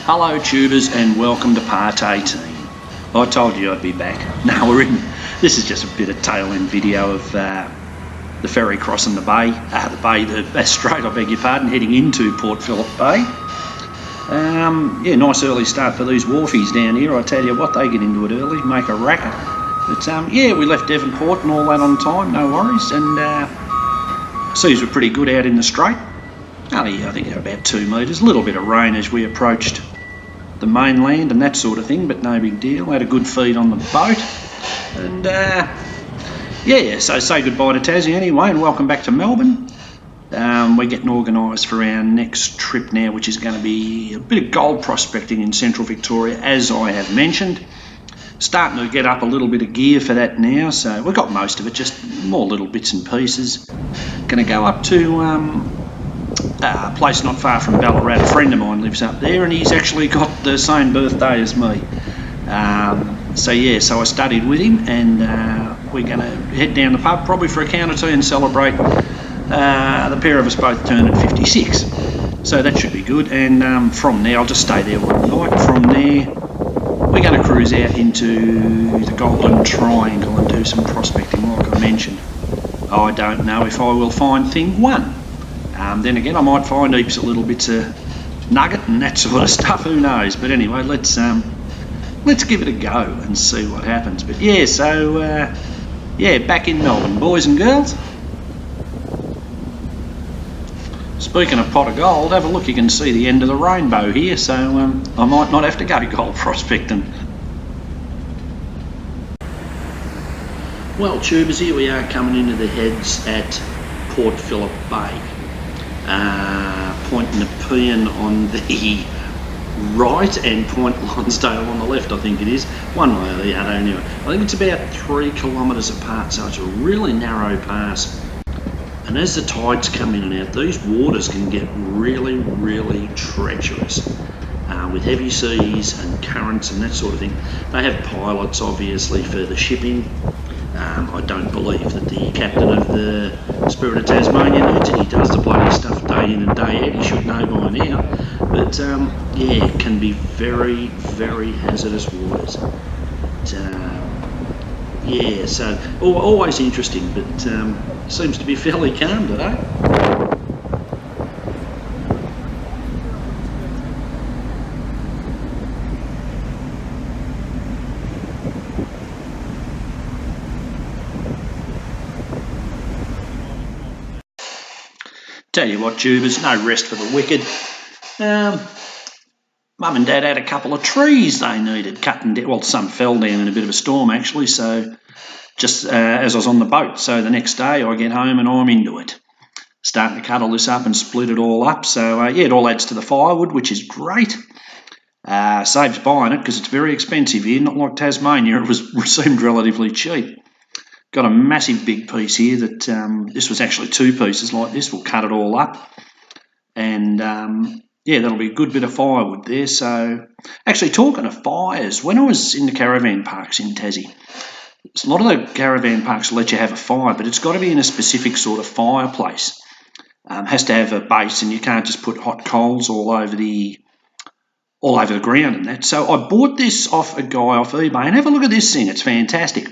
Hello tubers and welcome to part 18. I told you I'd be back. No, this is just a bit of tail end video of the ferry crossing the strait, I beg your pardon, heading into Port Phillip Bay. Yeah, nice early start for these wharfies down here. I tell you what, they get into it early, make a racket. But yeah, we left Devonport and all that on time, no worries, and seas were pretty good out in the strait. Only, I think, about 2 metres, a little bit of rain as we approached the mainland and that sort of thing, but no big deal. Had a good feed on the boat, and yeah, so say goodbye to Tassie anyway, and welcome back to Melbourne. We're getting organised for our next trip now, which is going to be a bit of gold prospecting in central Victoria, as I have mentioned. Starting to get up a little bit of gear for that now, so we've got most of it, just more little bits and pieces. Going to go up to a place not far from Ballarat. A friend of mine lives up there, and he's actually got the same birthday as me. So yeah, so I studied with him, and we're going to head down the pub probably for a count or two and celebrate the pair of us both turning 56. So that should be good, and from there I'll just stay there one night. From there we're going to cruise out into the Golden Triangle and do some prospecting like I mentioned. I don't know if I will find thing one. Then again, I might find heaps of little bits of nugget and that sort of stuff, who knows. But anyway, let's give it a go and see what happens. But yeah, so yeah, back in Melbourne, boys and girls. Speaking of pot of gold, have a look, you can see the end of the rainbow here, so I might not have to go gold prospecting. Well tubers, here we are coming into the heads at Port Phillip Bay. Point Nepean on the right and Point Lonsdale on the left, I think it is. One way or the other anyway. I think it's about 3 kilometres apart, so it's a really narrow pass. And as the tides come in and out, these waters can get really, really treacherous with heavy seas and currents and that sort of thing. They have pilots, obviously, for the shipping. I don't believe that the captain of the Spirit of Tasmania needs it. He does the bloody stuff day in and day out. He should know by now. But yeah, it can be very, very hazardous waters. Yeah, so always interesting, but seems to be fairly calm today. Tell you what, tubers, no rest for the wicked. Mum and Dad had a couple of trees they needed cutting down. Well, some fell down in a bit of a storm actually, so just as I was on the boat. So the next day I get home and I'm into it. Starting to cut all this up and split it all up. So yeah, it all adds to the firewood, which is great. Saves buying it because it's very expensive here, not like Tasmania. It seemed relatively cheap. Got a massive big piece here that this was actually 2 pieces like this. We'll cut it all up, and yeah, that'll be a good bit of firewood there. So actually, talking of fires, when I was in the caravan parks in Tassie, a lot of the caravan parks let you have a fire, but it's got to be in a specific sort of fireplace. Has to have a base, and you can't just put hot coals all over the ground and that. So I bought this off a guy off eBay, and have a look at this thing. It's fantastic.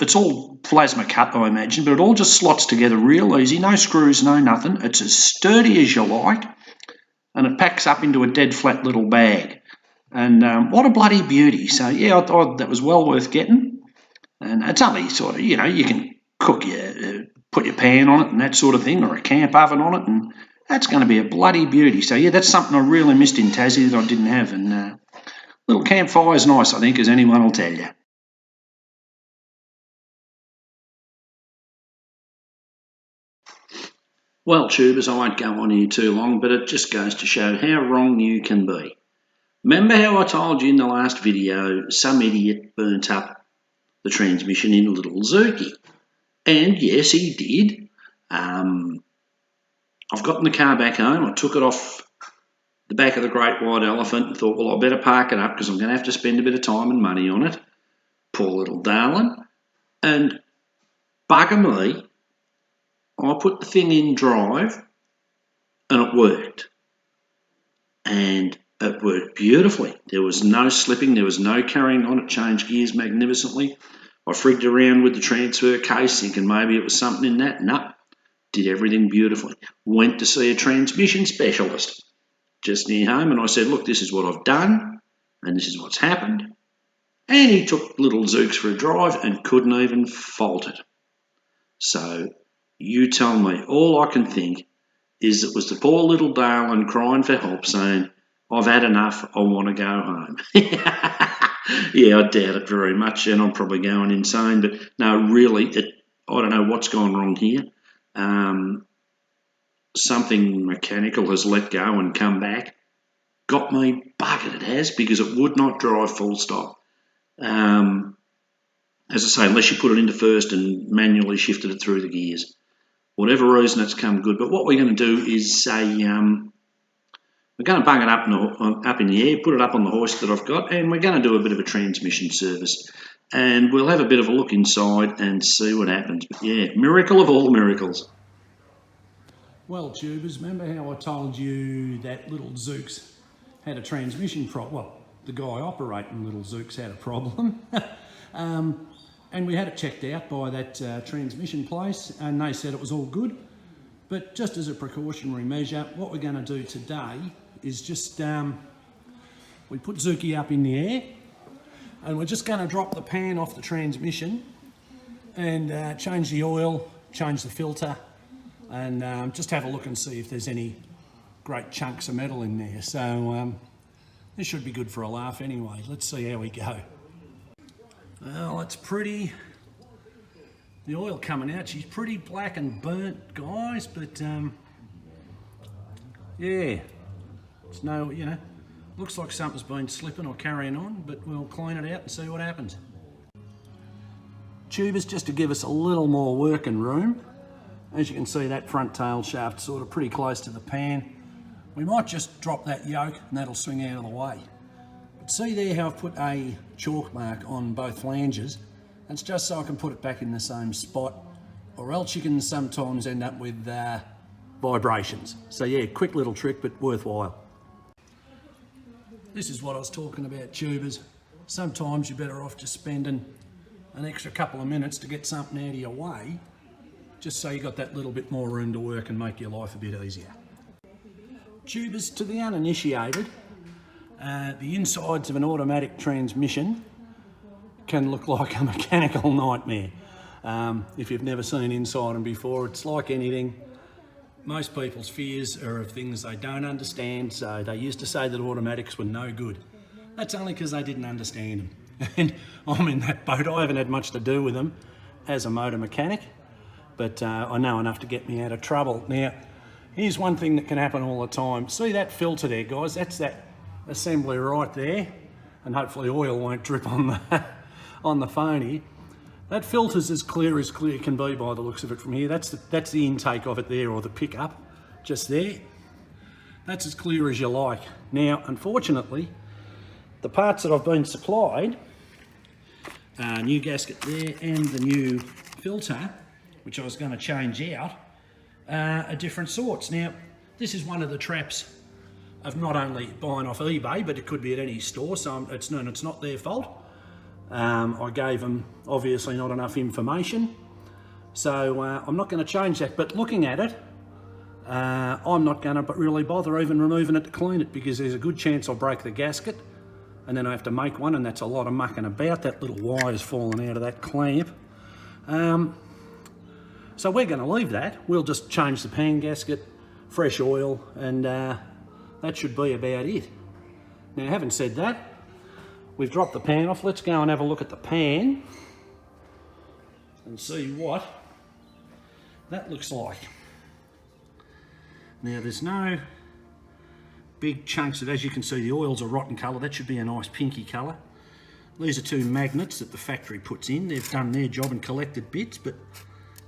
It's all plasma cut, I imagine, but it all just slots together real easy. No screws, no nothing. It's as sturdy as you like, and it packs up into a dead flat little bag. And what a bloody beauty. So yeah, I thought that was well worth getting. And it's only sort of, you can cook put your pan on it and that sort of thing, or a camp oven on it, and that's going to be a bloody beauty. So yeah, that's something I really missed in Tassie that I didn't have. And little campfire is nice, I think, as anyone will tell you. Well, tubers, I won't go on here too long, but it just goes to show how wrong you can be. Remember how I told you in the last video, some idiot burnt up the transmission in a little Zuki? And yes, he did. I've gotten the car back home. I took it off the back of the Great White Elephant and thought, well, I better park it up because I'm going to have to spend a bit of time and money on it. Poor little darling. And bugger me, I put the thing in drive and it worked. And It worked beautifully. There was no slipping, there was no carrying on. It changed gears magnificently. I frigged around with the transfer case thinking maybe it was something in that. No, did everything beautifully. Went to see a transmission specialist just near home, and I said, look, this is what I've done and this is what's happened. And he took little Zooks for a drive and couldn't even fault it. So you tell me, all I can think is it was the poor little darling crying for help saying, I've had enough, I want to go home. Yeah, I doubt it very much, and I'm probably going insane. But no, really, I don't know what's gone wrong here. Something mechanical has let go and come back. Got me bucket, it has, because it would not drive full stop. As I say, unless you put it into first and manually shifted it through the gears. Whatever reason, it's come good. But what we're going to do is say, we're going to bung it up in the air, put it up on the hoist that I've got, and we're going to do a bit of a transmission service. And we'll have a bit of a look inside and see what happens. But yeah, miracle of all miracles. Well, tubers, remember how I told you that little Zooks had a transmission problem? Well, the guy operating little Zooks had a problem. And we had it checked out by that transmission place, and they said it was all good. But just as a precautionary measure, what we're going to do today is just, we put Zuki up in the air, and we're just going to drop the pan off the transmission and change the oil, change the filter, and just have a look and see if there's any great chunks of metal in there. So this should be good for a laugh anyway. Let's see how we go. Well, it's pretty, the oil coming out, she's pretty black and burnt, guys, but yeah, it's no, you know, looks like something's been slipping or carrying on, but we'll clean it out and see what happens. Tubers, just to give us a little more working room, as you can see that front tail shaft sort of pretty close to the pan. We might just drop that yoke and that'll swing out of the way. But see there how I've put a chalk mark on both flanges? That's just so I can put it back in the same spot, or else you can sometimes end up with vibrations. So yeah, quick little trick, but worthwhile. This is what I was talking about, tubers. Sometimes you're better off just spending an extra couple of minutes to get something out of your way, just so you got that little bit more room to work and make your life a bit easier. Tubers, to the uninitiated, the insides of an automatic transmission can look like a mechanical nightmare. If you've never seen inside them before, it's like anything. Most people's fears are of things they don't understand, so they used to say that automatics were no good. That's only because they didn't understand them. And I'm in that boat. I haven't had much to do with them as a motor mechanic, but I know enough to get me out of trouble. Now, here's one thing that can happen all the time. See that filter there, guys? That's that assembly right there, and hopefully oil won't drip on the on the phony. That filter's as clear can be by the looks of it from here. That's the intake of it there, or the pickup, just there. That's as clear as you like. Now, unfortunately, the parts that I've been supplied, new gasket there and the new filter, which I was going to change out, are different sorts. Now, this is one of the traps of not only buying off eBay, but it could be at any store, so it's not their fault. I gave them obviously not enough information, so I'm not going to change that. But looking at it, I'm not going to really bother even removing it to clean it, because there's a good chance I'll break the gasket and then I have to make one, and that's a lot of mucking about. That little wire's fallen out of that clamp. So we're going to leave that. We'll just change the pan gasket, fresh oil, and that should be about it. Now, having said that, we've dropped the pan off. Let's go and have a look at the pan and see what that looks like. Now, there's no big chunks of, as you can see, the oil's a rotten colour. That should be a nice pinky colour. These are two magnets that the factory puts in. They've done their job and collected bits, but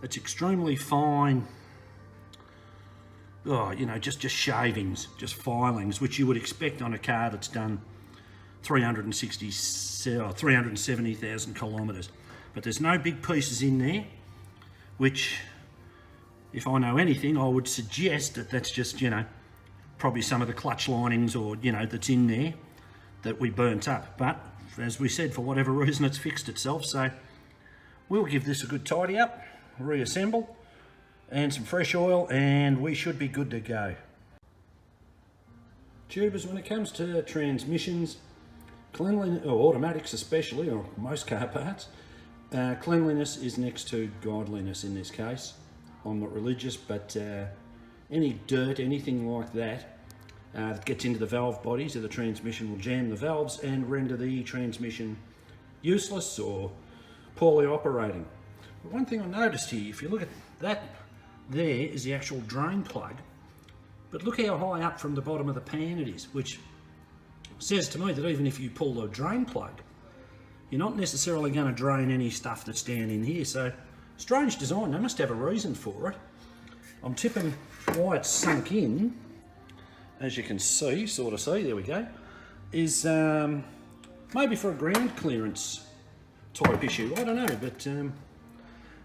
it's extremely fine. Oh, you know, just shavings, just filings, which you would expect on a car that's done 370,000 kilometres. But there's no big pieces in there, which, if I know anything, I would suggest that that's just, you know, probably some of the clutch linings or, you know, that's in there that we burnt up. But as we said, for whatever reason, it's fixed itself. So we'll give this a good tidy up, reassemble, and some fresh oil, and we should be good to go. Tubers, when it comes to transmissions, cleanliness, or automatics especially, or most car parts, cleanliness is next to godliness in this case. I'm not religious, but any dirt, anything like that, that gets into the valve bodies of the transmission will jam the valves and render the transmission useless or poorly operating. But one thing I noticed here, if you look at that, there is the actual drain plug, but look how high up from the bottom of the pan it is, which says to me that even if you pull the drain plug, you're not necessarily going to drain any stuff that's down in here. So strange design, they must have a reason for it. I'm tipping why it's sunk in, as you can see, sort of see, there we go, is maybe for a ground clearance type issue, I don't know, but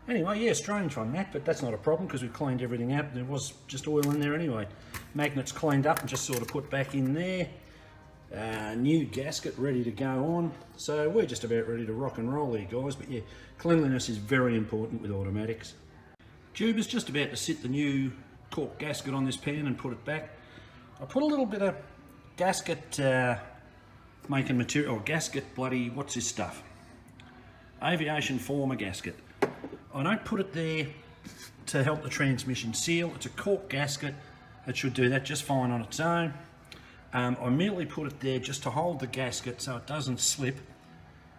anyway, yeah, strange on that, but that's not a problem because we've cleaned everything up. There was just oil in there anyway. Magnets cleaned up and just sort of put back in there. New gasket ready to go on, so we're just about ready to rock and roll here, guys. But yeah, cleanliness is very important with automatics. Tubers, just about to sit the new cork gasket on this pan and put it back. I put a little bit of gasket making material, or gasket bloody, what's this stuff? Aviation former gasket. I don't put it there to help the transmission seal. It's a cork gasket. It should do that just fine on its own. I merely put it there just to hold the gasket so it doesn't slip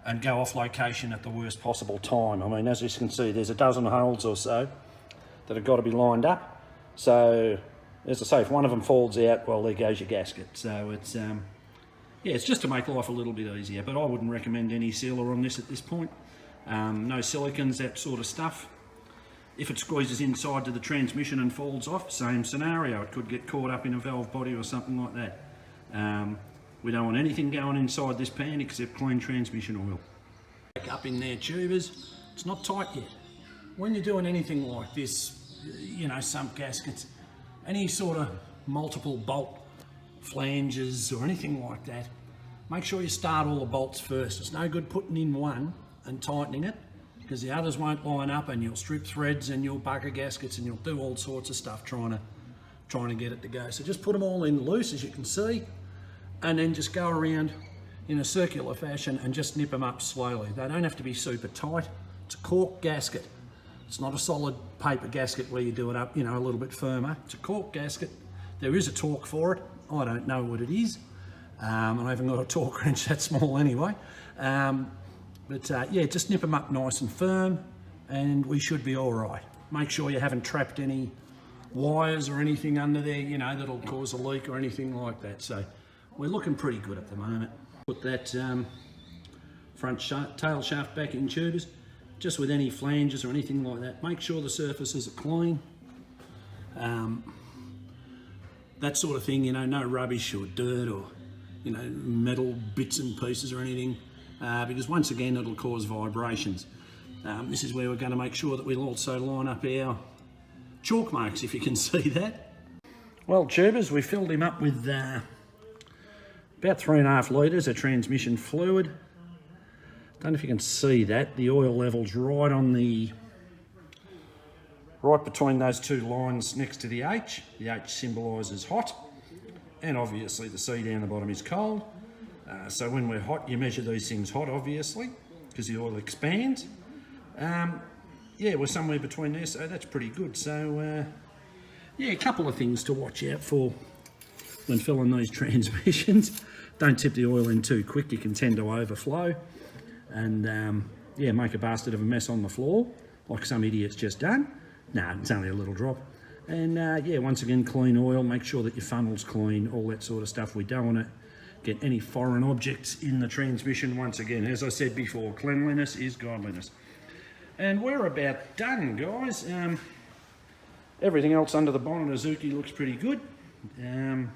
and go off location at the worst possible time. I mean, as you can see, there's a dozen holes or so that have got to be lined up. So, as I say, if one of them falls out, well, there goes your gasket. So it's, yeah, it's just to make life a little bit easier, but I wouldn't recommend any sealer on this at this point. No silicons, that sort of stuff. If it squeezes inside to the transmission and falls off, same scenario. It could get caught up in a valve body or something like that. We don't want anything going inside this pan except clean transmission oil. Back up in there, tubers. It's not tight yet. When you're doing anything like this, you know, sump gaskets, any sort of multiple bolt flanges or anything like that, make sure you start all the bolts first. It's no good putting in one and tightening it, because the others won't line up and you'll strip threads and you'll bugger gaskets and you'll do all sorts of stuff trying to get it to go. So just put them all in loose, as you can see, and then just go around in a circular fashion and just nip them up slowly. They don't have to be super tight. It's a cork gasket. It's not a solid paper gasket where you do it up, you know, a little bit firmer. It's a cork gasket. There is a torque for it. I don't know what it is. I haven't got a torque wrench that small anyway. Yeah, just nip them up nice and firm and we should be all right. Make sure you haven't trapped any wires or anything under there, you know, that'll cause a leak or anything like that. So we're looking pretty good at the moment. Put that front tail shaft back in, tubers, just with any flanges or anything like that. Make sure the surfaces are clean. That sort of thing, you know, no rubbish or dirt or, you know, metal bits and pieces or anything, because once again it'll cause vibrations. This is where we're going to make sure that we'll also line up our chalk marks, if you can see that. Well, tubers, we filled him up with about 3.5 litres of transmission fluid. Don't know if you can see that. The oil level's right on the, right between those two lines next to the H. The H symbolises hot, and obviously the C down the bottom is cold. So when we're hot, you measure these things hot, obviously, because the oil expands. Yeah, we're somewhere between there, so that's pretty good. So, yeah, a couple of things to watch out for when filling these transmissions. Don't tip the oil in too quick, you can tend to overflow. And, yeah, make a bastard of a mess on the floor, like some idiot's just done. Nah, it's only a little drop. And, yeah, once again, clean oil, make sure that your funnel's clean, all that sort of stuff. We don't want to get any foreign objects in the transmission. Once again, as I said before, cleanliness is godliness. And we're about done, guys. Everything else under the bonnet of Ozzie looks pretty good. I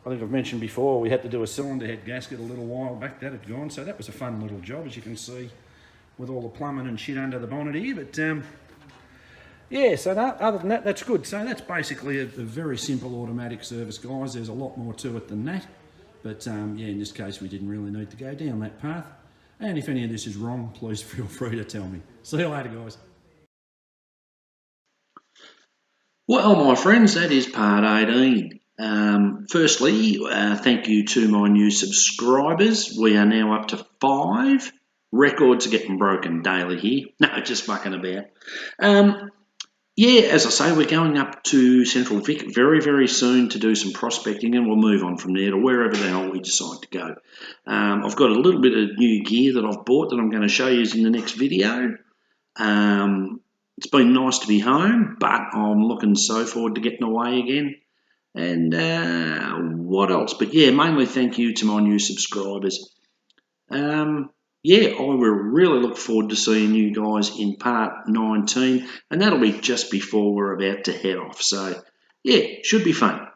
think I've mentioned before, we had to do a cylinder head gasket a little while back. That had gone, so that was a fun little job, as you can see, with all the plumbing and shit under the bonnet here. But Yeah, so other than that, that's good. So that's basically a very simple automatic service, guys. There's a lot more to it than that. But yeah, in this case, we didn't really need to go down that path. And if any of this is wrong, please feel free to tell me. See you later, guys. Well, my friends, that is part 18. Firstly, thank you to my new subscribers. We are now up to 5. Records are getting broken daily here. No, just mucking about. Yeah, as I say, we're going up to Central Vic very, very soon to do some prospecting, and we'll move on from there to wherever the hell we decide to go. I've got a little bit of new gear that I've bought that I'm going to show you in the next video. It's been nice to be home, but I'm looking so forward to getting away again. And what else? But yeah, mainly thank you to my new subscribers. Yeah, I will really look forward to seeing you guys in part 19, and that'll be just before we're about to head off. So yeah, should be fun.